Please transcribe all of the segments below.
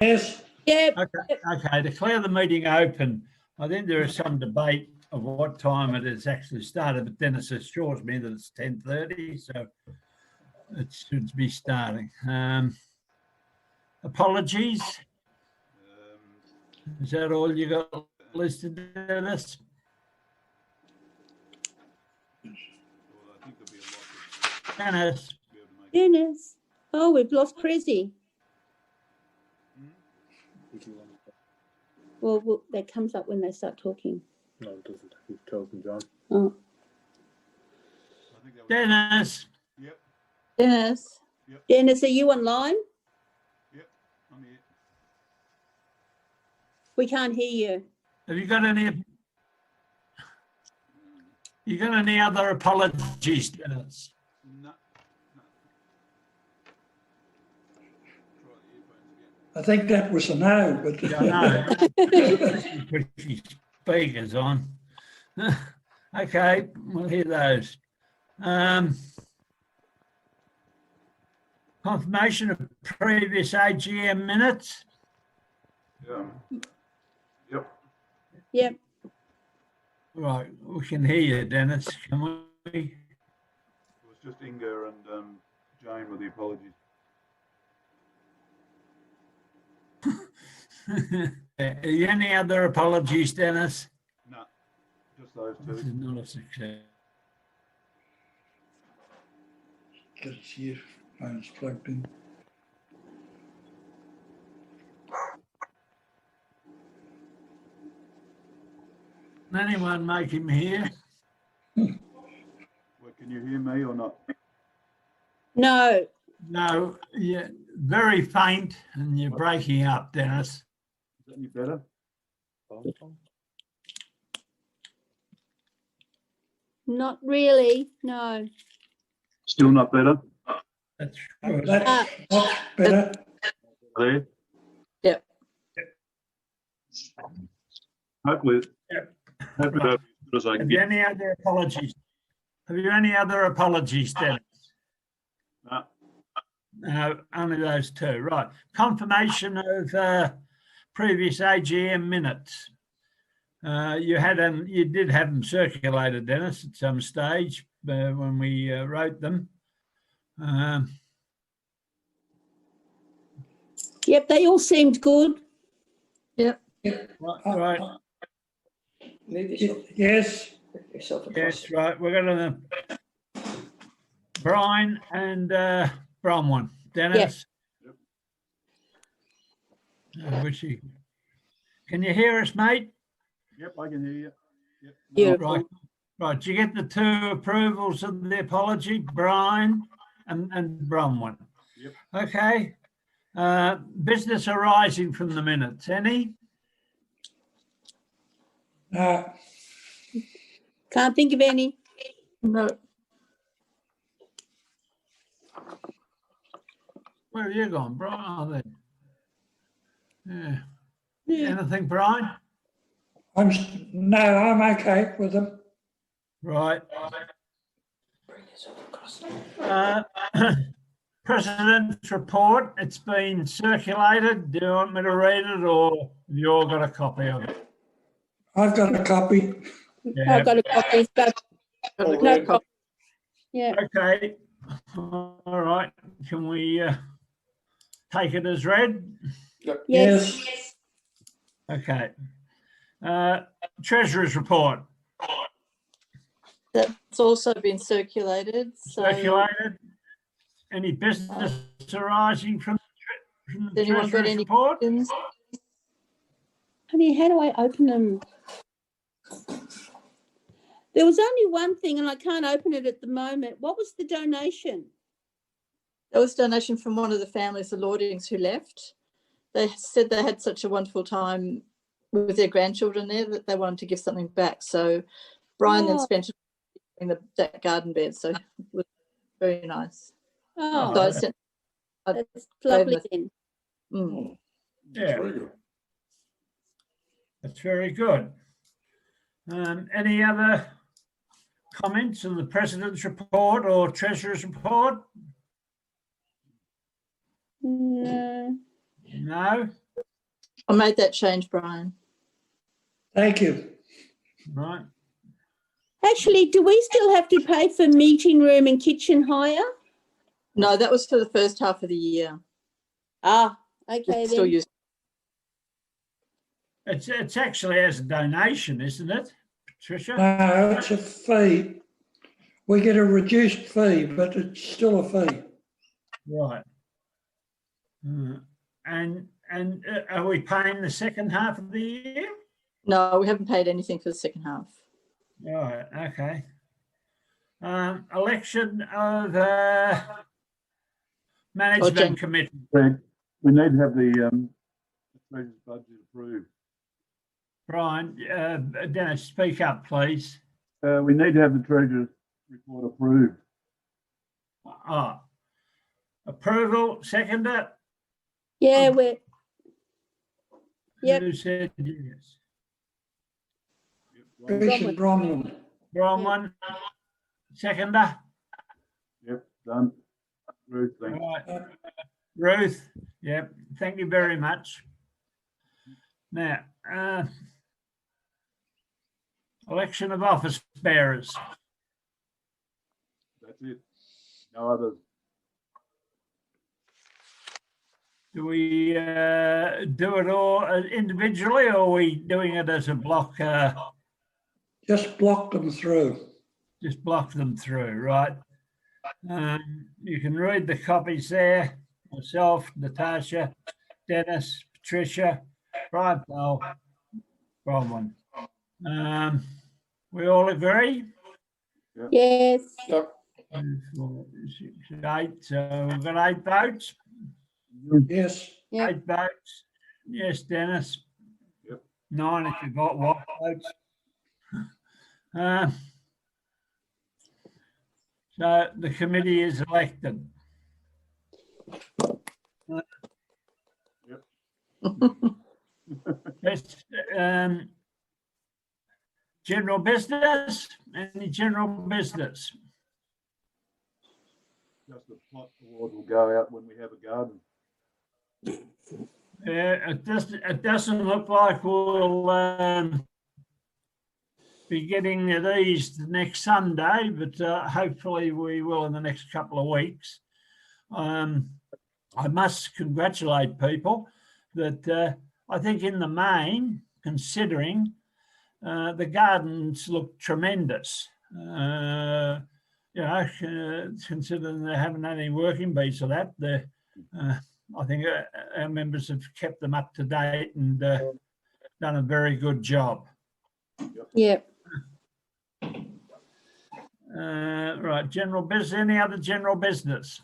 Yes. Yep. Okay, declare the meeting open. I think there is some debate of what time it has actually started, but Dennis assures me that it's 10:30, so it should be starting. Apologies. Is that all you got listed, Dennis? Dennis. Dennis. Oh, we've lost Prezi. Well, that comes up when they start talking. No, it doesn't. He's talking, John. Oh. Dennis. Yep. Dennis. Yep. Dennis, are you online? Yep, I'm here. We can't hear you. Have you got any? You got any other apologies, Dennis? No. I think that was a no, but Yeah, I know. Put your speakers on. Okay, we'll hear those. Confirmation of previous AGM minutes. Yeah. Yep. Yep. Right, we can hear you, Dennis. Can we? It was just Inga and Jane with the apologies. Any other apologies, Dennis? No, just those This two. is not a success. get his earphones plugged in. Can anyone make him hear? Well, can you hear me or not? No. No, yeah, very faint, and you're breaking up, Dennis. Is that any better? Not really. No. Still not better? That's good. That's much better. There? Yep. Hopefully. Yep. Hopefully Right. that's as good as I can Have you get. any other apologies? Have you any other apologies, Dennis? No. No, only those two. Right. Confirmation of previous AGM minutes. You did have them circulated, Dennis, at some stage when we wrote them. Yep, they all seemed good. Right. Move yourself, Yes. move yourself across. Yes, right. We're going to Brian and Bronwyn. Dennis. Can you hear us, mate? Yep, I can hear you. Yep. Beautiful. Right. Did you get the two approvals of the apology, Brian and Bronwyn? Yep. Okay. Business arising from the minutes. Any? No. Can't think of any. No, Where have you gone, Brian? Oh, there. Yeah. Yeah. Anything, Brian? I'm okay with them. Right. bring yourself across. President's report. It's been circulated. Do you want me to read it, or have you all got a copy of it? I've got a copy. Yeah. I've got a copy. No copy. Yeah. Okay. All right. Can we take it as read? Yes. Okay. Treasurer's report. That's also been circulated. So Circulated. Any business arising from the anyone got Treasurer's any report? questions? Honey, how do I open them? There was only one thing and I can't open it at the moment. What was the donation? That was a donation from one of the families, the Lordings, who left. They said they had such a wonderful time with their grandchildren there that they wanted to give something back. So Brian then Oh. spent it in that garden bed. So it was very nice. Oh, So I sent, that's lovely David. then. mm. Yeah. That's very good. Any other comments on the President's report or Treasurer's report? No. No? I made that change, Brian. Thank you. Right. Actually, do we still have to pay for meeting room and kitchen hire? No, that was for the first half of the year. Ah, okay It's still then. used. It's actually as a donation, isn't it, Patricia? No, it's a fee. We get a reduced fee, but it's still a fee. Right. And are we paying the second half of the year? No, we haven't paid anything for the second half. Right. Okay. Election of management committee. Greg, we need to have the treasurer's budget approved. Brian, Dennis, speak up, please. We need to have the treasurer's report approved. Approval, seconder. Yeah, we're. Yep. Who said yes? Bishop Bromlin. Bronwyn, seconder. Yep, done. Ruth, thanks. Right. Ruth, yep, thank you very much. Now, election of office bearers. That's it. No others. Do we do it all individually, or are we doing it as a block? Just block them through. Just block them through, right? You can read the copies there. Myself, Natasha, Dennis, Patricia, Brian Powell, Bronwyn. We all agree? Yes. 2, 4, 6, 8. So we've got 8 votes. Yes. Yep. 8 votes. Yes, Dennis. Yep. 9 if you've got what votes. So the committee is elected. That's, general business. Any general business? Just the plot award will go out when we have a garden. Yeah, it doesn't look like we'll be getting these next Sunday, but hopefully we will in the next couple of weeks. I must congratulate people that I think in the main, considering the gardens look tremendous. Considering they haven't had any working bees of that, I think our members have kept them up to date and done a very good job. Yep. Right, general business. Any other general business?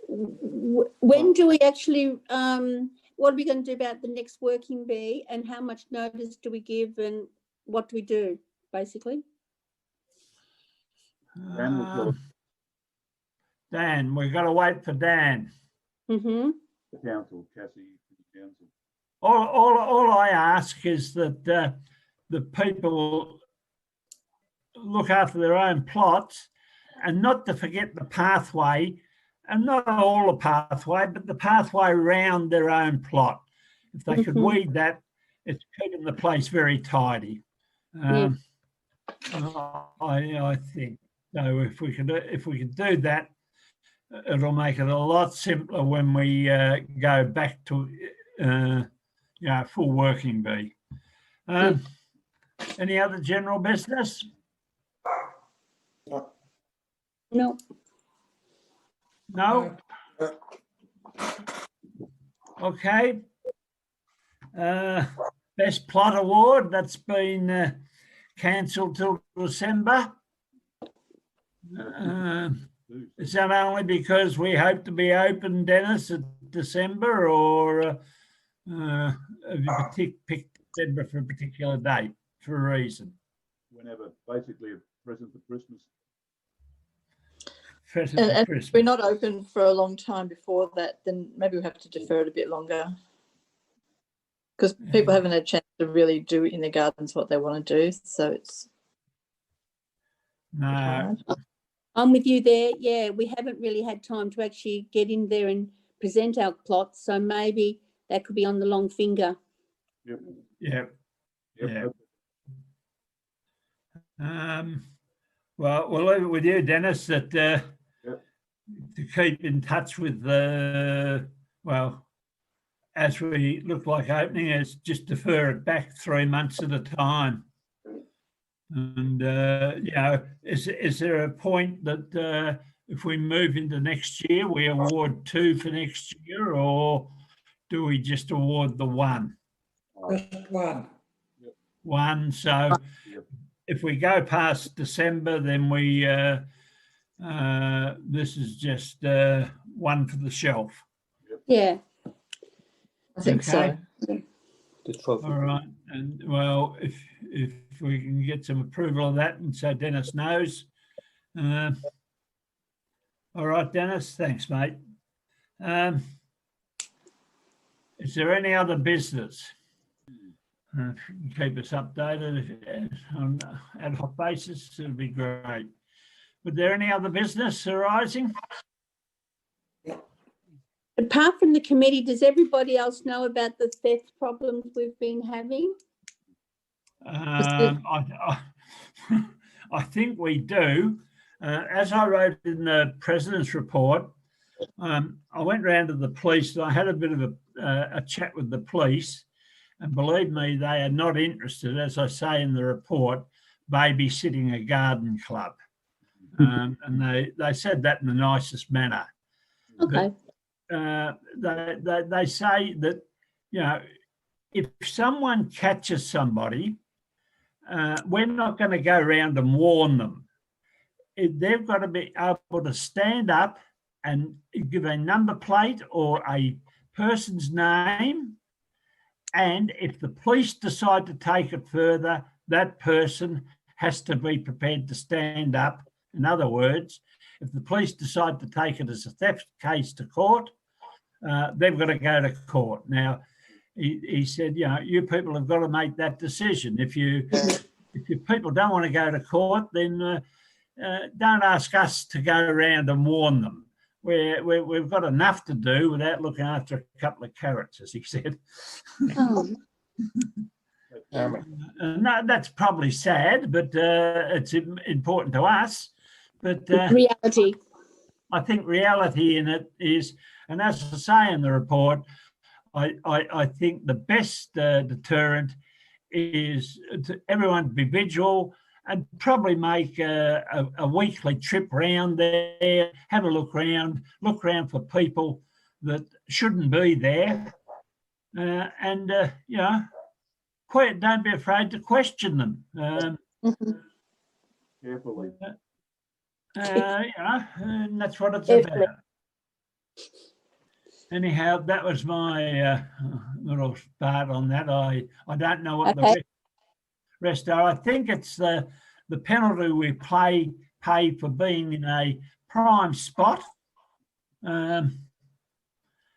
When do we actually, what are we going to do about the next working bee, and how much notice do we give, and what do we do, basically? Dan, we've got to wait for Dan. Mm-hmm. The council, Cassie, the council. All I ask is that the people look after their own plots and not to forget the pathway, and not all the pathway, but the pathway around their own plot. If they could weed that, it's keeping the place very tidy. I think so. If we could do that, it'll make it a lot simpler when we go back to full working bee. Any other general business? No. No? Okay. Best plot award, that's been cancelled till December. Is that only because we hope to be open, Dennis, at December, or have you picked December for a particular date for a reason? Whenever, basically a present for Christmas. And if we're not open for a long time before that, then maybe we have to defer it a bit longer, because people haven't had a chance to really do in their gardens what they want to do. So it's no. I'm with you there. Yeah, we haven't really had time to actually get in there and present our plots. So maybe that could be on the long finger. Yep. Yeah. Yep. Yeah. Well, we'll leave it with you, Dennis, that to keep in touch with well, as we look like opening, is just defer it back 3 months at a time. And, is there a point that if we move into next year, we award 2 for next year, or do we just award the 1? Just one. One. So if we go past December, then we this is just one for the shelf. Yeah. I think so. The 12th. All right. And well, if we can get some approval of that, and so Dennis knows. All right, Dennis. Thanks, mate. Is there any other business? If you can keep us updated on an ad hoc basis, it would be great. Was there any other business arising? Apart from the committee, does everybody else know about the theft problems we've been having? I think we do. As I wrote in the President's report, I went round to the police and I had a bit of a chat with the police, and believe me, they are not interested, as I say in the report, babysitting a garden club. And they said that in the nicest manner. Okay. They say that, you know, if someone catches somebody, we're not going to go around and warn them. They've got to be able to stand up and give a number plate or a person's name. And if the police decide to take it further, that person has to be prepared to stand up. In other words, if the police decide to take it as a theft case to court, they've got to go to court. Now, he said, you know, you people have got to make that decision. If you people don't want to go to court, then don't ask us to go around and warn them. We've got enough to do without looking after a couple of carrots, as he said. Oh, No, that's probably sad, but it's important to us. But reality. I think reality in it is, and as I say in the report, I think the best deterrent is to everyone be vigilant and probably make a weekly trip round there, have a look around for people that shouldn't be there, and you know, don't be afraid to question them. Carefully. You know, and that's what it's Definitely. about. Anyhow, that was my little start on that. I don't know what Okay. the rest are. I think it's the penalty we pay for being in a prime spot. Yeah,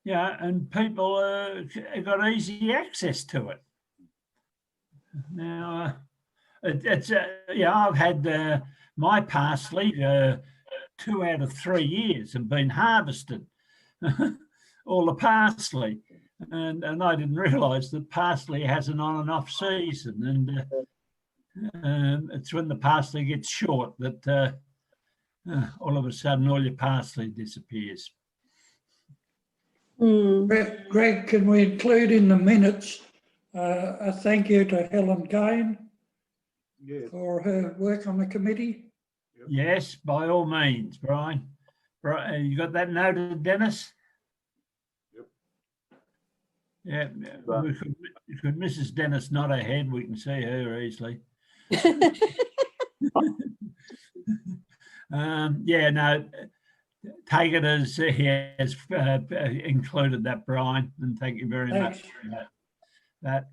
and people have got easy access to it. Now, it's yeah, I've had my parsley 2 out of 3 years and been harvested, all the parsley, and I didn't realise that parsley has an on and off season, and it's when the parsley gets short that all of a sudden all your parsley disappears. Mm. Greg, can we include in the minutes a thank you to Helen Gain Yes. for her work on the committee? Yes, by all means, Brian. You got that noted, Dennis? Yep. Yeah, we could Mrs. Dennis nod her head, we can see her easily. Yeah, no, take it as he has included that, Brian, and thank you very much for that.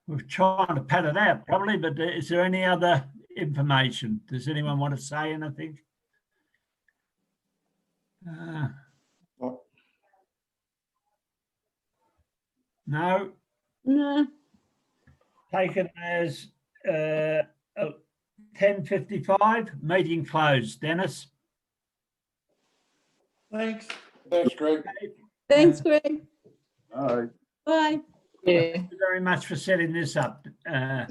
We're trying to pad it out probably, but is there any other information? Does anyone want to say anything? No? No. Take it as 10:55, meeting closed. Dennis? Thanks. Thanks, Greg. Thanks, Greg. All right. Bye. Yeah. Thank you very much for setting this up.